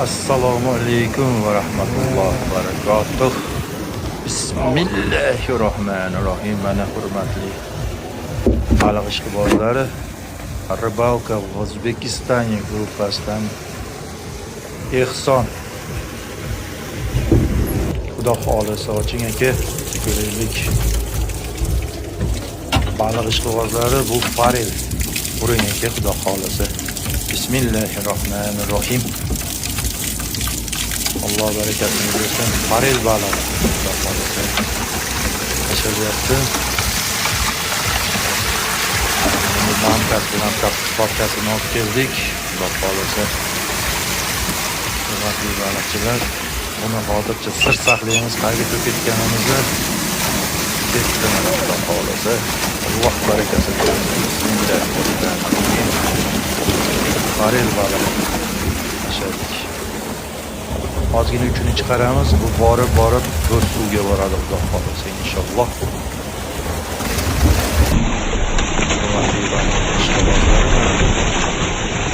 Assalomu alaykum va rahmatullohi va barakatuh. Bismillahirrohmanirrohim. Mana hurmatli baliq ishqibozlari, Ribalka O'zbekiston gruppasidan Ehson. Xudo xolisa oching aka, ko'raylik. Baliq ishqibozlari bu farel. Buring aka, xudo xolisa. Bismillahirrohmanirrohim. Allah bereketini versin. Farel balığı. Yaşayacaktı. Bankasını alıp geldik. Bakbalası. Hürmetli balıkçılar. Bunu hozircha sir saqlaymiz. Qayga ko'p ketganimizni. Bakbalası. Allah bereketini versin. Bismillahirrahmanirrahim. Farel balığı. Yaşadık. Ozgina uchini chiqaramiz. Bu borib o'z suvga boradi, xudo xolasa inshaalloh.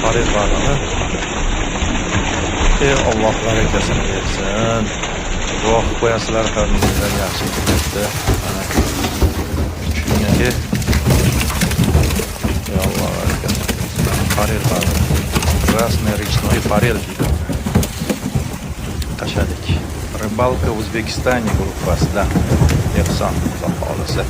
Farel balig'i. Alloh barakasini bersin. Duo qilib qo'yasizlar, qarindoshlar yaxshi ketdi. Mana shunga Alloh barakasini bersin. Farel balig'i. Красный речной форель deydi. Tashadik. Ribalka O'zbekiston gruppasidan Ehson, xudo xolasa.